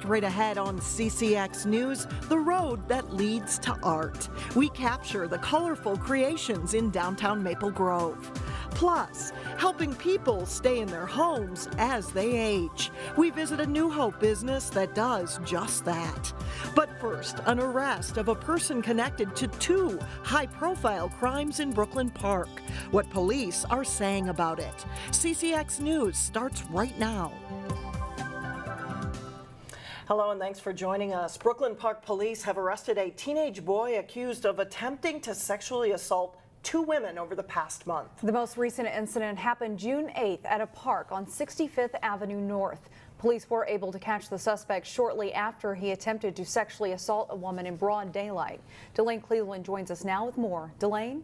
Straight ahead on CCX News, the road that leads to art. We capture the colorful creations in downtown Maple Grove. Plus, helping people stay in their homes as they age. We visit a New Hope business that does just that. But first, an arrest of a person connected to two high-profile crimes in Brooklyn Park. What police are saying about it. CCX News starts right now. Hello and thanks for joining us. Brooklyn Park police have arrested a teenage boy accused of attempting to sexually assault two women over the past month. The most recent incident happened June 8th at a park on 65th Avenue North. Police were able to catch the suspect shortly after he attempted to sexually assault a woman in broad daylight. Delane Cleveland joins us now with more. Delane?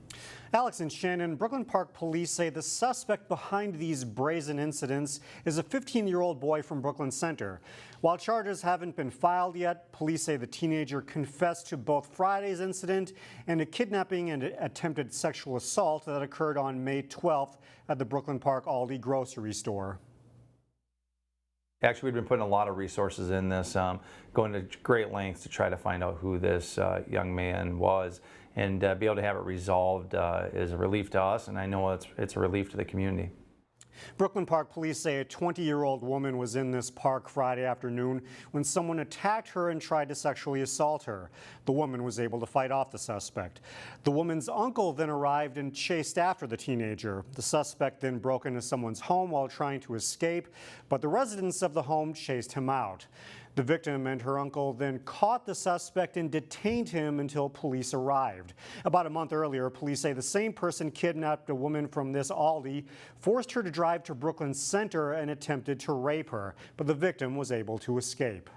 Alex and Shannon, Brooklyn Park police say the suspect behind these brazen incidents is a 15-year-old boy from Brooklyn Center. While charges haven't been filed yet, police say the teenager confessed to both Friday's incident and a kidnapping and attempted sexual assault that occurred on May 12th at the Brooklyn Park Aldi grocery store. Actually, we've been putting a lot of resources in this, going to great lengths to try to find out who this young man was, and be able to have it resolved is a relief to us, and I know it's a relief to the community. Brooklyn Park police say a 20-year-old woman was in this park Friday afternoon when someone attacked her and tried to sexually assault her. The woman was able to fight off the suspect. The woman's uncle then arrived and chased after the teenager. The suspect then broke into someone's home while trying to escape, but the residents of the home chased him out. The victim and her uncle then caught the suspect and detained him until police arrived. About a month earlier, police say the same person kidnapped a woman from this Aldi, forced her to drive to Brooklyn Center and attempted to rape her, but the victim was able to escape.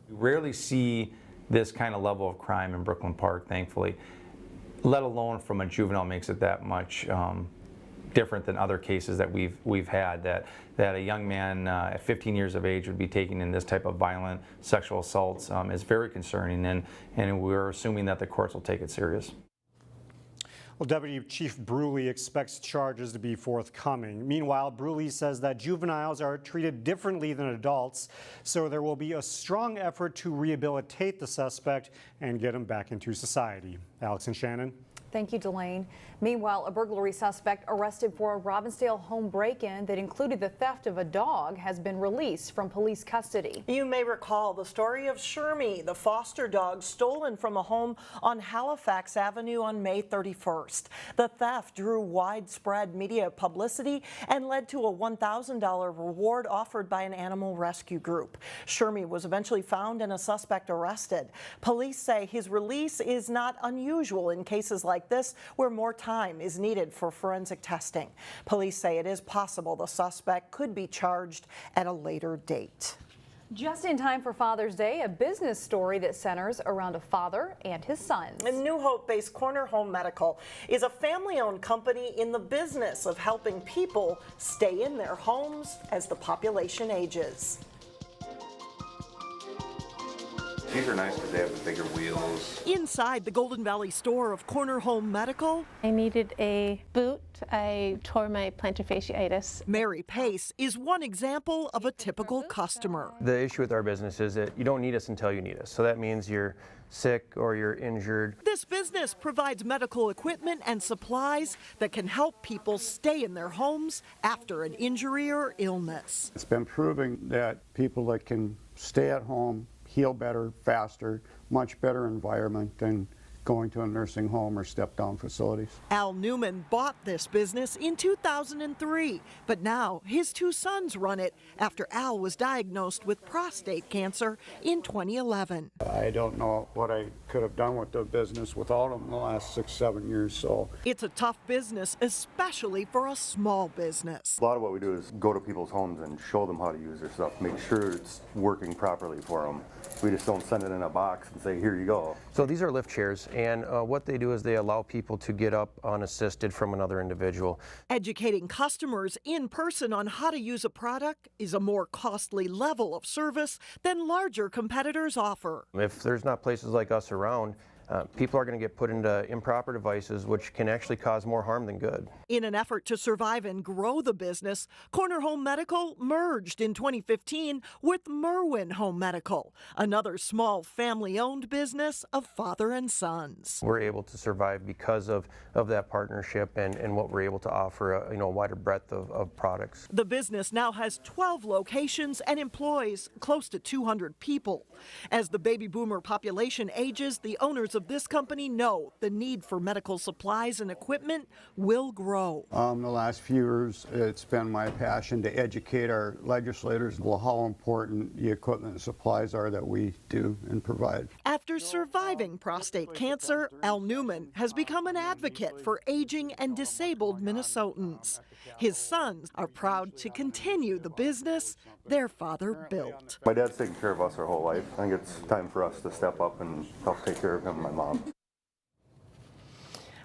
We rarely see this kind of level of crime in Brooklyn Park, thankfully, let alone from a juvenile makes it that much different than other cases that we've had, that a young man at 15 years of age would be taken in this type of violent sexual assaults is very concerning, and we're assuming that the courts will take it serious. Well, Deputy Chief Bruley expects charges to be forthcoming. Meanwhile, Bruley says that juveniles are treated differently than adults, so there will be a strong effort to rehabilitate the suspect and get him back into society. Alex and Shannon. Thank you, Delane. Meanwhile, a burglary suspect arrested for a Robbinsdale home break-in that included the theft of a dog has been released from police custody. You may recall the story of Shermie, the foster dog stolen from a home on Halifax Avenue on May 31st. The theft drew widespread media publicity and led to a $1,000 reward offered by an animal rescue group. Shermie was eventually found and a suspect arrested. Police say his release is not unusual in cases like this where more time is needed for forensic testing. Police say it is possible the suspect could be charged at a later date. Just in time for Father's Day, a business story that centers around a father and his sons. And New Hope-based Corner Home Medical is a family-owned company in the business of helping people stay in their homes as the population ages. These are nice because they have the bigger wheels. Inside the Golden Valley store of Corner Home Medical, I needed a boot. I tore my plantar fasciitis. Mary Pace is one example of a typical customer. The issue with our business is that you don't need us until you need us. So that means you're sick or you're injured. This business provides medical equipment and supplies that can help people stay in their homes after an injury or illness. It's been proving that people that can stay at home heal better, faster, much better environment than going to a nursing home or step-down facilities. Al Newman bought this business in 2003, but now his two sons run it after Al was diagnosed with prostate cancer in 2011. I don't know what I could have done with the business without him in the last 6-7 years. So it's a tough business, especially for a small business. A lot of what we do is go to people's homes and show them how to use their stuff, make sure it's working properly for them. We just don't send it in a box and say, here you go. So these are lift chairs, and what they do is they allow people to get up unassisted from another individual. Educating customers in person on how to use a product is a more costly level of service than larger competitors offer. If there's not places like us around, People are going to get put into improper devices, which can actually cause more harm than good. In an effort to survive and grow the business, Corner Home Medical merged in 2015 with Merwin Home Medical, another small family-owned business of father and sons. We're able to survive because of that partnership and what we're able to offer a wider breadth of products. The business now has 12 locations and employs close to 200 people. As the baby boomer population ages, the owners of this company know the need for medical supplies and equipment will grow. The last few years, it's been my passion to educate our legislators on how important the equipment and supplies are that we do and provide. After surviving prostate cancer, Al Newman has become an advocate for aging and disabled Minnesotans. His sons are proud to continue the business their father built. My dad's taken care of us our whole life. I think it's time for us to step up and help take care of him and my mom.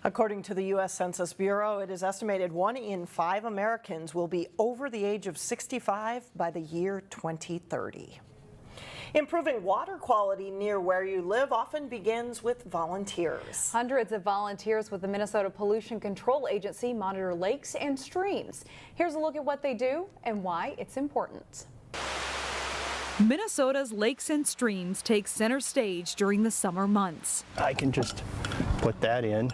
According to the U.S. Census Bureau, it is estimated 1 in 5 Americans will be over the age of 65 by the year 2030. Improving water quality near where you live often begins with volunteers. Hundreds of volunteers with the Minnesota Pollution Control Agency monitor lakes and streams. Here's a look at what they do and why it's important. Minnesota's lakes and streams take center stage during the summer months. I can just put that in,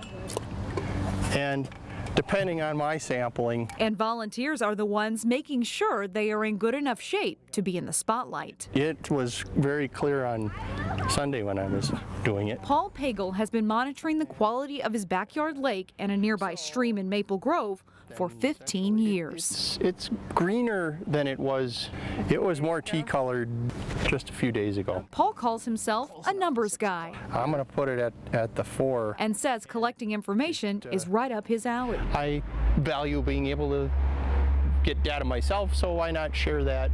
and depending on my sampling. And volunteers are the ones making sure they are in good enough shape to be in the spotlight. It was very clear on Sunday when I was doing it. Paul Pagel has been monitoring the quality of his backyard lake and a nearby stream in Maple Grove for 15 years. It's greener than it was. It was more tea-colored just a few days ago. Paul calls himself a numbers guy I'm going to put it at the 4. and says collecting information is right up his alley. I value being able to get data myself, so why not share that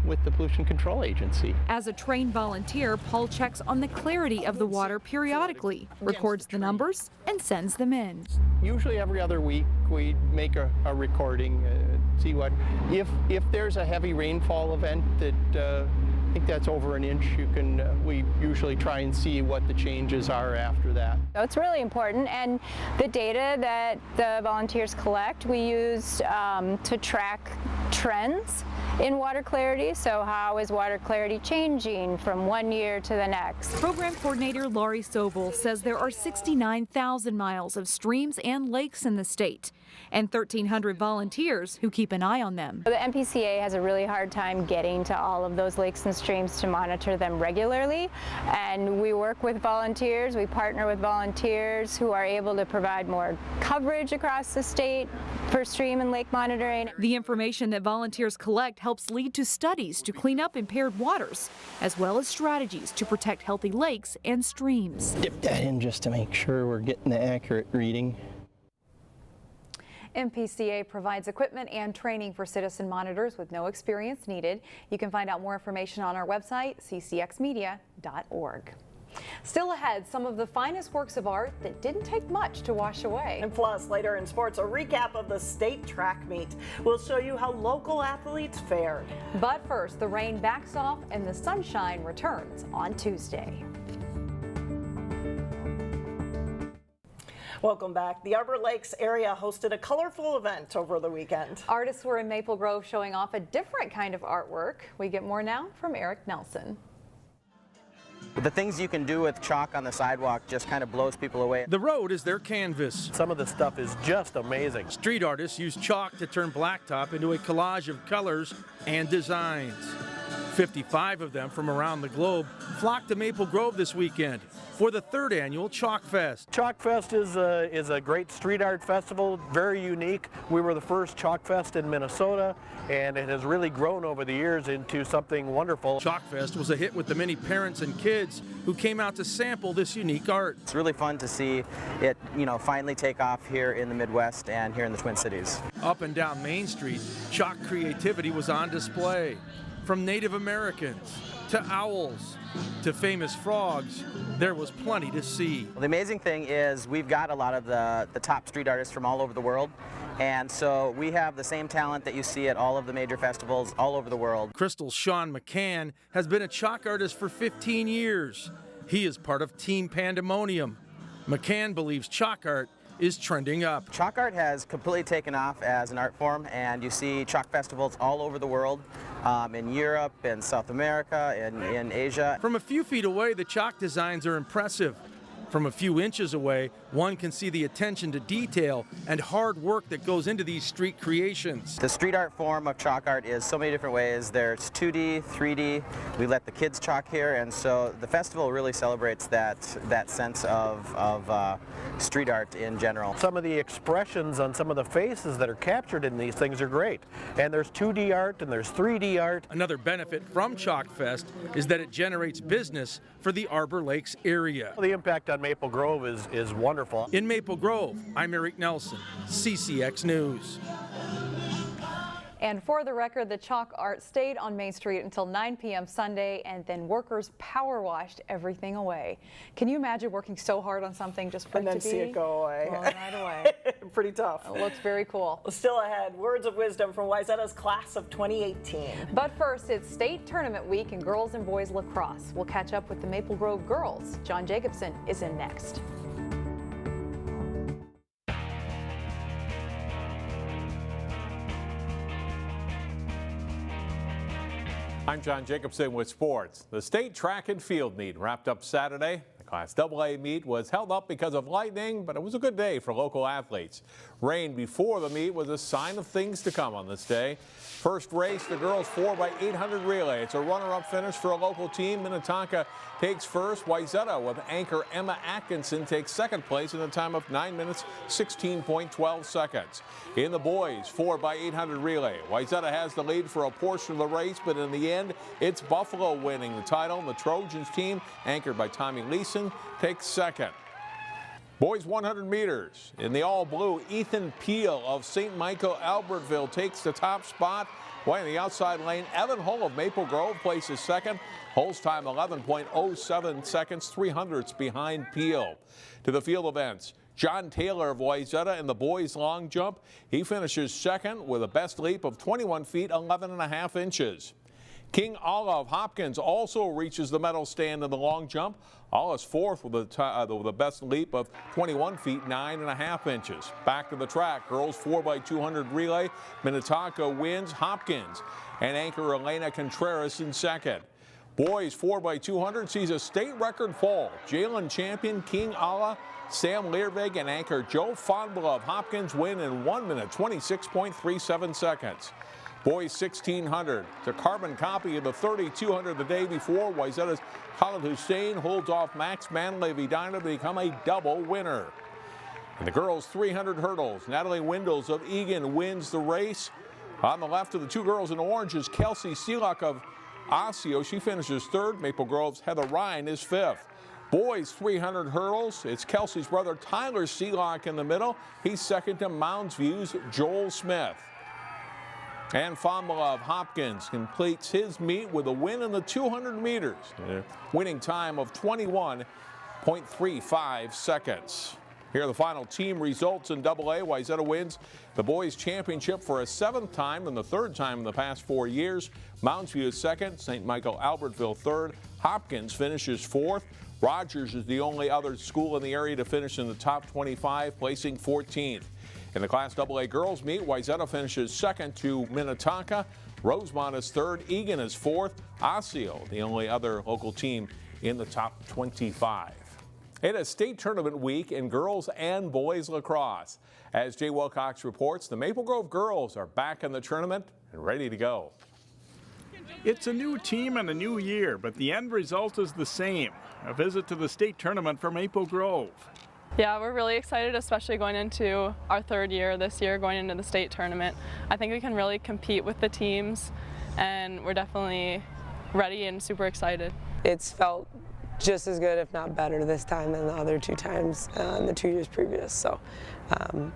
with the Pollution Control Agency. As a trained volunteer, Paul checks on the clarity of the water periodically, records the numbers, and sends them in. Usually every other week we make a recording, see what, if there's a heavy rainfall event that I think that's over an inch, we usually try and see what the changes are after that. So it's really important, and the data that the volunteers collect we use to track trends in water clarity. So how is water clarity changing from one year to the next? Program coordinator Laurie Sobel says there are 69,000 miles of streams and lakes in the state, and 1,300 volunteers who keep an eye on them. The MPCA has a really hard time getting to all of those lakes and streams to monitor them regularly, and we work with volunteers, we partner with volunteers who are able to provide more coverage across the state for stream and lake monitoring. The information that volunteers collect helps lead to studies to clean up impaired waters, as well as strategies to protect healthy lakes and streams. Dip that in just to make sure we're getting the accurate reading. MPCA provides equipment and training for citizen monitors with no experience needed. You can find out more information on our website, ccxmedia.org. Still ahead, some of the finest works of art that didn't take much to wash away. And plus, later in sports, a recap of the state track meet. We'll show you how local athletes fared. But first, the rain backs off and the sunshine returns on Tuesday. Welcome back. The Arbor Lakes area hosted a colorful event over the weekend. Artists were in Maple Grove showing off a different kind of artwork. We get more now from Eric Nelson. The things you can do with chalk on the sidewalk just kind of blows people away. The road is their canvas. Some of the stuff is just amazing. Street artists use chalk to turn blacktop into a collage of colors and designs. 55 of them from around the globe flocked to Maple Grove this weekend for the 3rd annual Chalkfest. Chalkfest is a great street art festival, very unique. We were the first Chalkfest in Minnesota, and it has really grown over the years into something wonderful. Chalkfest was a hit with the many parents and kids who came out to sample this unique art. It's really fun to see it, finally take off here in the Midwest and here in the Twin Cities. Up and down Main Street, chalk creativity was on display. From Native Americans to owls to famous frogs, there was plenty to see. Well, the amazing thing is we've got a lot of the top street artists from all over the world, and so we have the same talent that you see at all of the major festivals all over the world. Crystal's SHAWN has been a chalk artist for 15 years. He is part of Team Pandemonium. McCann believes chalk art is trending up. Chalk art has completely taken off as an art form, and you see chalk festivals all over the world, in Europe, in South America, in Asia. From a few feet away, the chalk designs are impressive. From a few inches away, one can see the attention to detail and hard work that goes into these street creations. The street art form of chalk art is so many different ways. There's 2D, 3D. We let the kids chalk here, and so the festival really celebrates that sense of street art in general. Some of the expressions on some of the faces that are captured in these things are great. And there's 2D art and there's 3D art. Another benefit from Chalkfest is that it generates business for the Arbor Lakes area. The impact on Maple Grove is wonderful. In Maple Grove, I'm Eric Nelson, CCX News. And for the record, the chalk art stayed on Main Street until 9 p.m. Sunday, and then workers power washed everything away. Can you imagine working so hard on something just for and it then to be see it go away? Well, right away. Pretty tough. It looks very cool. Still ahead, words of wisdom from Wayzata's class of 2018. But first, it's state tournament week in girls and boys lacrosse. We'll catch up with the Maple Grove girls. John Jacobson is in next. I'm John Jacobson with sports. The state track and field meet wrapped up Saturday. The Class AA meet was held up because of lightning, but it was a good day for local athletes. Rain before the meet was a sign of things to come on this day. First race, the girls 4x800 relay. It's a runner-up finish for a local team. Minnetonka takes first. Wayzata with anchor Emma Atkinson takes second place in a time of 9 minutes, 16.12 seconds. In the boys 4x800 relay, Wayzata has the lead for a portion of the race, but in the end, it's Buffalo winning the title. The Trojans team, anchored by Tommy Leeson, takes second. Boys 100 meters. In the all-blue, Ethan Peel of St. Michael Albertville takes the top spot. Way in the outside lane, Evan Hull of Maple Grove places second. Hull's time 11.07 seconds, 300ths behind Peel. To the field events, John Taylor of Wayzata in the boys long jump. He finishes second with a best leap of 21 feet, 11.5 inches. King Alla of Hopkins also reaches the medal stand in the long jump. Alla's fourth with the best leap of 21 feet, 9.5 inches. Back to the track, girls 4x200 relay. Minnetonka wins, Hopkins and anchor Elena Contreras in second. Boys 4x200 sees a state record fall. Jalen champion King Alla, Sam Learvig and anchor Joe Fonbla of Hopkins win in 1 minute, 26.37 seconds. Boys 1600, it's a carbon copy of the 3200 the day before. Wayzata's Khalid Hussein holds off Max Manley Vidina to become a double winner. In the girls 300 hurdles, Natalie Windles of Egan wins the race. On the left of the two girls in orange is Kelsey Seelock of Osseo. She finishes third. Maple Grove's Heather Ryan is fifth. Boys 300 hurdles, it's Kelsey's brother Tyler Seelock in the middle. He's second to Mounds View's Joel Smith. And Fonbala of Hopkins completes his meet with a win in the 200 meters. Winning time of 21.35 seconds. Here are the final team results in AA. Wayzata wins the boys championship for a 7th time and the 3rd time in the past 4 years. Mounds View is 2nd, St. Michael Albertville 3rd, Hopkins finishes 4th. Rogers is the only other school in the area to finish in the top 25, placing 14th. In the Class AA girls meet, Wayzata finishes 2nd to Minnetonka. Rosemont is 3rd. Egan is 4th. Osseo, the only other local team in the top 25. It is state tournament week in girls and boys lacrosse. As Jay Wilcox reports, the Maple Grove girls are back in the tournament and ready to go. It's a new team and a new year, but the end result is the same. A visit to the state tournament for Maple Grove. Yeah, we're really excited, especially going into our 3rd year this year, going into the state tournament. I think we can really compete with the teams, and we're definitely ready and super excited. It's felt just as good, if not better, this time than the other 2 times in the 2 years previous. So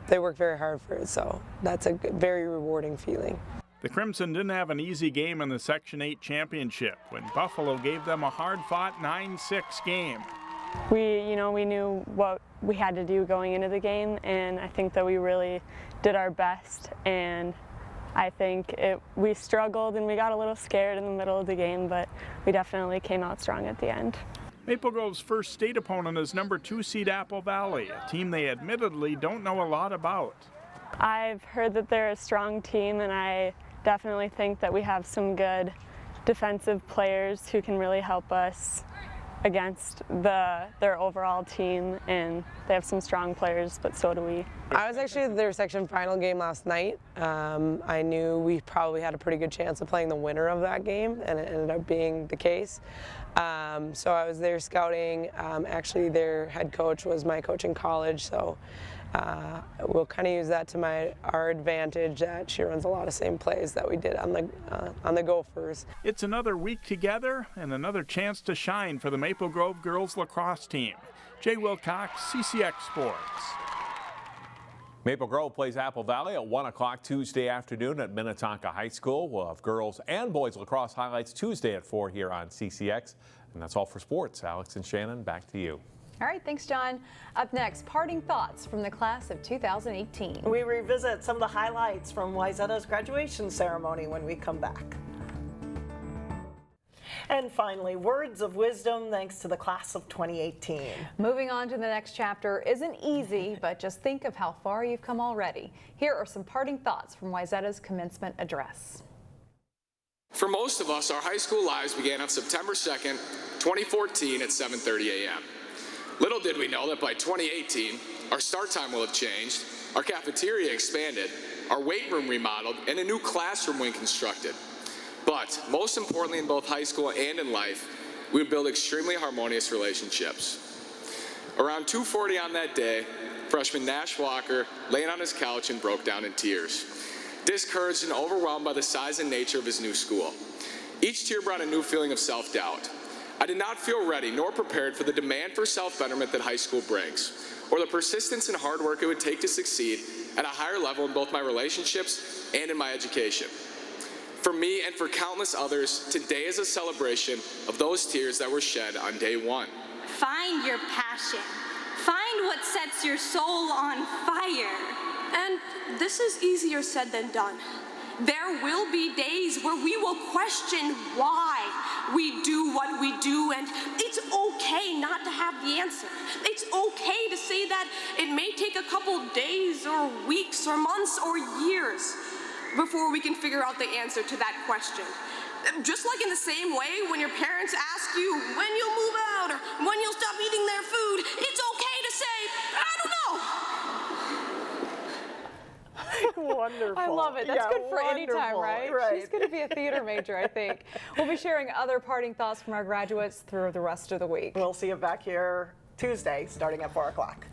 they worked very hard for it, so that's a very rewarding feeling. The Crimson didn't have an easy game in the Section 8 championship when Buffalo gave them a hard-fought 9-6 game. We knew what we had to do going into the game, and I think that we really did our best, and I think we struggled and we got a little scared in the middle of the game, but we definitely came out strong at the end. Maple Grove's first state opponent is number 2 seed Apple Valley, a team they admittedly don't know a lot about. I've heard that they're a strong team, and I definitely think that we have some good defensive players who can really help us against their overall team, and they have some strong players, but so do we. I was actually at their section final game last night. I knew we probably had a pretty good chance of playing the winner of that game, and it ended up being the case. So I was there scouting. Actually, their head coach was my coach in college, so we'll kind of use that to our advantage, that she runs a lot of same plays that we did on the Gophers. It's another week together and another chance to shine for the Maple Grove girls lacrosse team. Jay Wilcox, CCX Sports. Maple Grove plays Apple Valley at 1 o'clock Tuesday afternoon at Minnetonka High School. We'll have girls and boys lacrosse highlights Tuesday at 4 here on CCX. And that's all for sports. Alex and Shannon, back to you. All right, thanks, John. Up next, parting thoughts from the class of 2018. We revisit some of the highlights from Wayzata's graduation ceremony when we come back. And finally, words of wisdom thanks to the class of 2018. Moving on to the next chapter isn't easy, but just think of how far you've come already. Here are some parting thoughts from Wayzata's commencement address. For most of us, our high school lives began on September 2nd, 2014 at 7:30 a.m. Little did we know that by 2018, our start time will have changed, our cafeteria expanded, our weight room remodeled, and a new classroom wing constructed. But most importantly, in both high school and in life, we would build extremely harmonious relationships. Around 2:40 on that day, freshman Nash Walker lay on his couch and broke down in tears, discouraged and overwhelmed by the size and nature of his new school. Each tear brought a new feeling of self-doubt. I did not feel ready nor prepared for the demand for self-betterment that high school brings, or the persistence and hard work it would take to succeed at a higher level in both my relationships and in my education. For me and for countless others, today is a celebration of those tears that were shed on day one. Find your passion. Find what sets your soul on fire. And this is easier said than done. There will be days where we will question why we do what we do, and it's okay not to have the answer. It's okay to say that it may take a couple days or weeks or months or years before we can figure out the answer to that question. Just like in the same way when your parents ask you when you'll move out or when you'll stop eating their food, it's okay to say, I don't know. Wonderful. I love it. That's good for any time, right? Right. She's going to be a theater major, I think. We'll be sharing other parting thoughts from our graduates through the rest of the week. We'll see you back here Tuesday starting at 4 o'clock.